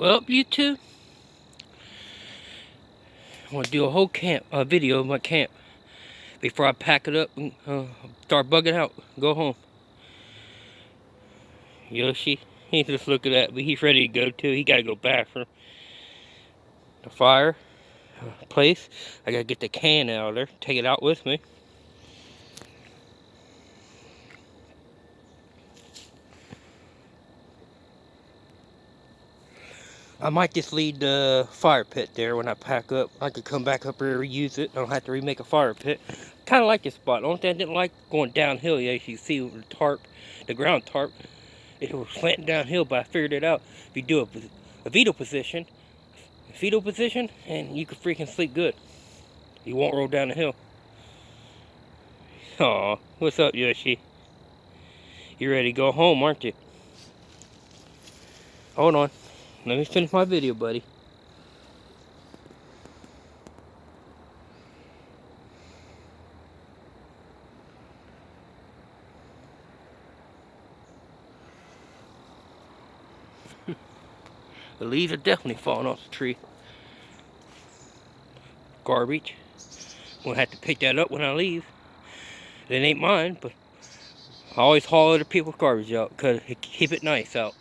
Well, you two, I want to do a whole video of my camp before I pack it up and start bugging out. Go home. Yoshi, he's just looking at me. He's ready to go too. He gotta go bathroom. The fire place. I gotta get the can out of there. Take it out with me. I might just leave the fire pit there when I pack up. I could come back up here and reuse it. I don't have to remake a fire pit. Kind of like this spot. The only thing I didn't like going downhill, yeah, as you see with the tarp, the ground tarp, it was slanting downhill, but I figured it out. If you do a fetal position, and you can freaking sleep good. You won't roll down the hill. Aw, what's up, Yoshi? You ready to go home, aren't you? Hold on. Let me finish my video, buddy. The leaves are definitely falling off the tree. Garbage. We'll have to pick that up when I leave. It ain't mine, but I always haul other people's garbage out because it keep it nice out.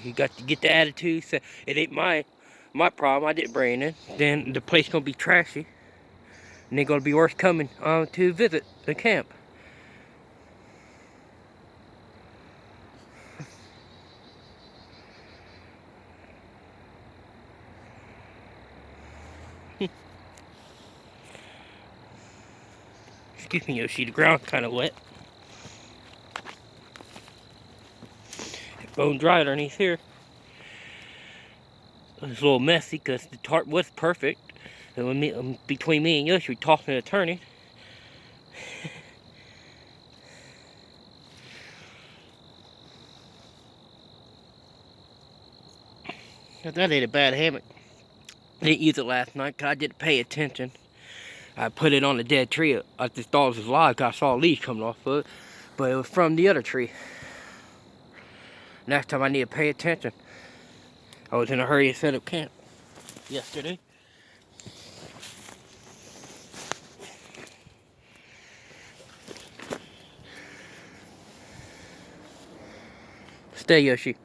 You got to get the attitude, say it ain't my problem, I didn't bring it in. Then the place gonna be trashy. And they're gonna be worth coming to visit the camp. Excuse me, Yoshi, the ground's kinda wet. It's bone dry underneath here. It's a little messy because the tarp was perfect. And between me and Yoshi, we tossing and turning. That ain't a bad hammock. I didn't use it last night because I didn't pay attention. I put it on a dead tree. I just thought it was alive because I saw leaves coming off of it. But it was from the other tree. Next time I need to pay attention. I was in a hurry to set up camp yesterday. Stay, Yoshi.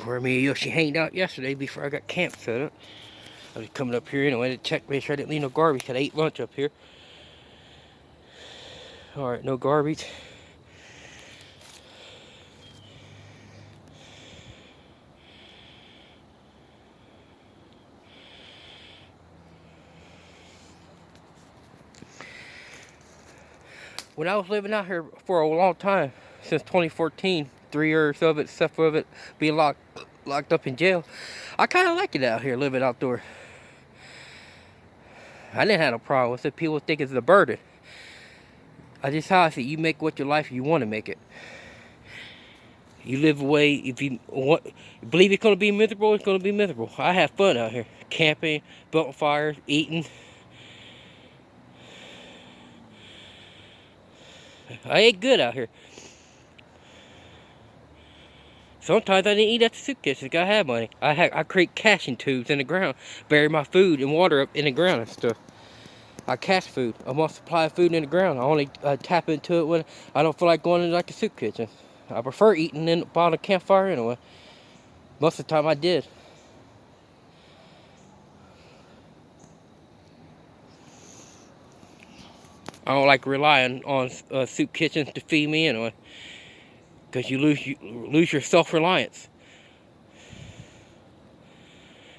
Where me and Yoshi hanged out yesterday before I got camp set up. I was coming up here anyway to check, make sure I didn't leave no garbage because I ate lunch up here. Alright, no garbage. When I was living out here for a long time, since 2014, 3 years of it, except for it being locked up in jail, I kind of like it out here, living outdoors. I didn't have no problem with it. People think it's a burden. I just how I say, you make what your life you want to make it. You live away, if you believe it's going to be miserable, it's going to be miserable. I have fun out here. Camping, building fires, eating. I ate good out here. Sometimes I didn't eat at the soup kitchen. I had money. I create caching tubes in the ground, bury my food and water up in the ground and stuff. I cache food. I want supply of food in the ground. I only tap into it when I don't feel like going into like a soup kitchen. I prefer eating by the campfire anyway. Most of the time I did. I don't like relying on soup kitchens to feed me anyway, because you lose your self-reliance.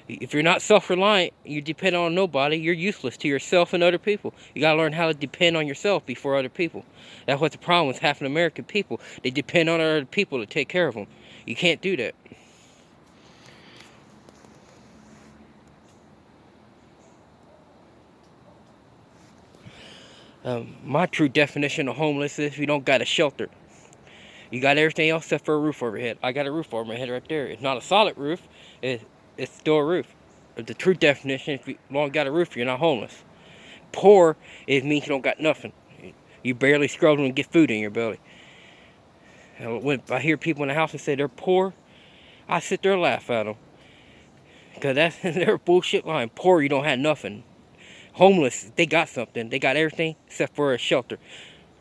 If you're not self-reliant, you depend on nobody, you're useless to yourself and other people. You gotta learn how to depend on yourself before other people. That's what the problem with half of American people. They depend on other people to take care of them. You can't do that. My true definition of homeless is if you don't got a shelter. You got everything else except for a roof over your head. I got a roof over my head right there. It's not a solid roof. It's still a roof. The true definition, if you long got a roof, you're not homeless. Poor, it means you don't got nothing. You barely struggle to get food in your belly. And when I hear people in the house and say they're poor, I sit there and laugh at them. Because that's their bullshit line. Poor, you don't have nothing. Homeless, they got something. They got everything except for a shelter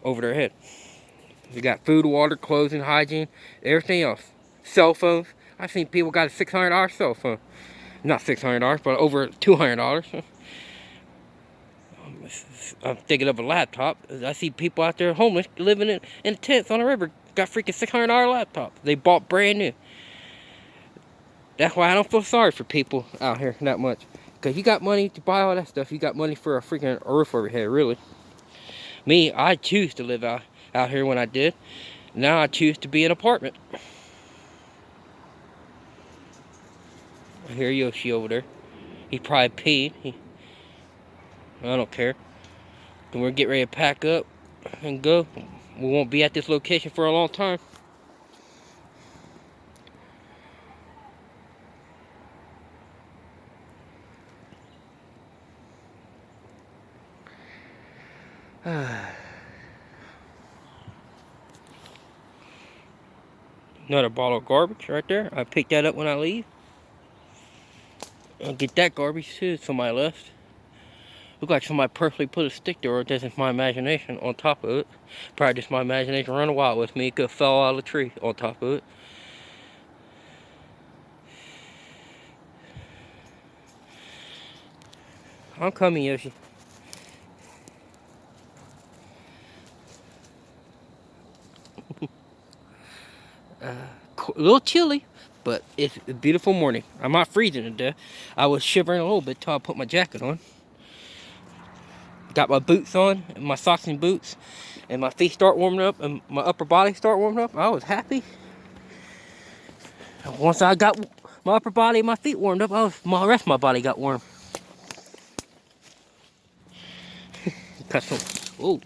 over their head. They got food, water, clothing, hygiene, everything else. Cell phones. I've seen people got a $600 cell phone. Not $600, but over $200. I'm thinking of a laptop. I see people out there homeless living in tents on the river. Got freaking $600 laptop. They bought brand new. That's why I don't feel sorry for people out here that much. Because you got money to buy all that stuff. You got money for a freaking roof over your head, really. Me, I choose to live out here when I did. Now I choose to be in an apartment. I hear Yoshi over there. He probably peed. I don't care. Then we're getting ready to pack up and go. We won't be at this location for a long time. Another bottle of garbage right there. I picked that up when I leave. I'll get that garbage too. Somebody left. Look like somebody personally put a stick there, or that's just my imagination on top of it. Probably just my imagination running wild with me. It could have fell out of the tree on top of it. I'm coming, Yoshi. A little chilly, but it's a beautiful morning. I'm not freezing to death. I was shivering a little bit till I put my jacket on. Got my boots on, and my socks and boots, and my feet start warming up, and my upper body start warming up. I was happy. Once I got my upper body and my feet warmed up, my rest of my body got warm. Cut some. Oh,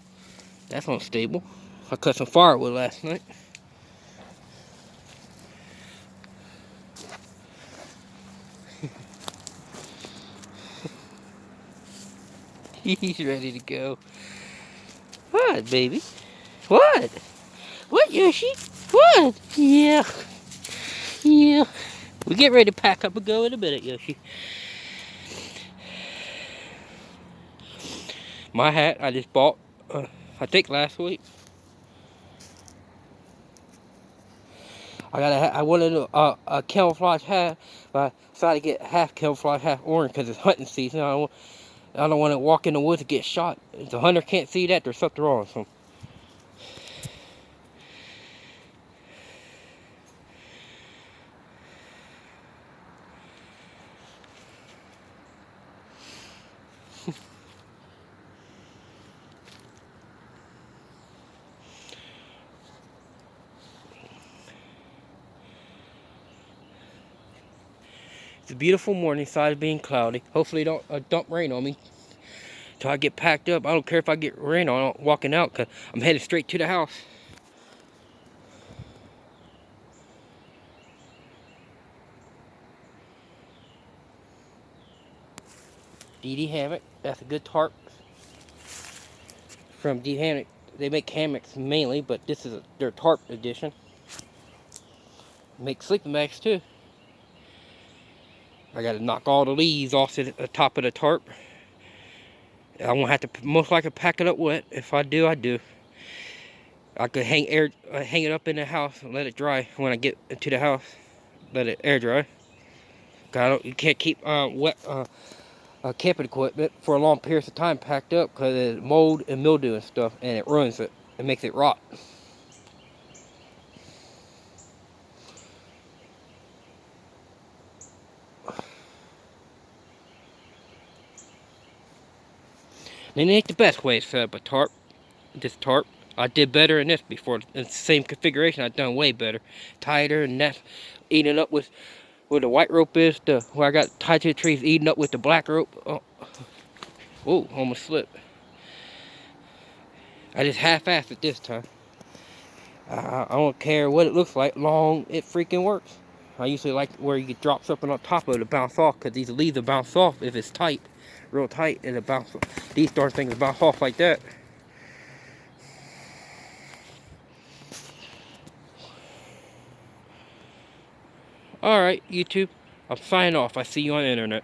that's unstable. I cut some firewood last night. He's ready to go. What, baby? What? What, Yoshi? What? Yeah. Yeah. We get ready to pack up and go in a minute, Yoshi. My hat I just bought, I think last week. I wanted a camouflage hat, but I decided to get half camouflage, half orange because it's hunting season. I don't want to walk in the woods and get shot. If the hunter can't see that, there's something wrong with him. It's a beautiful morning, side being cloudy. Hopefully it don't dump rain on me till I get packed up. I don't care if I get rain on walking out because I'm headed straight to the house. DD Hammock, that's a good tarp from DD Hammock. They make hammocks mainly, but this is their tarp edition. Make sleeping bags too. I gotta knock all the leaves off the top of the tarp. I won't have to most likely pack it up wet. If I do, I do. I could hang it up in the house and let it dry when I get to the house. Let it air dry. You can't keep wet camping equipment for a long period of time packed up because it's mold and mildew and stuff, and it ruins it. It makes it rot. And it ain't the best way to set up a tarp. This tarp. I did better in this before. It's the same configuration. I've done way better. Tighter, and that's eating up with where the white rope is. Where I got tied to the trees, eating up with the black rope. Oh, almost slipped. I just half-assed it this time. I don't care what it looks like, long it freaking works. I usually like where you can drop something on top of it to bounce off, because these leaves will bounce off if it's tight, real tight, it'll bounce off. These darn things bounce off like that. Alright, YouTube, I'm signing off. I see you on the internet.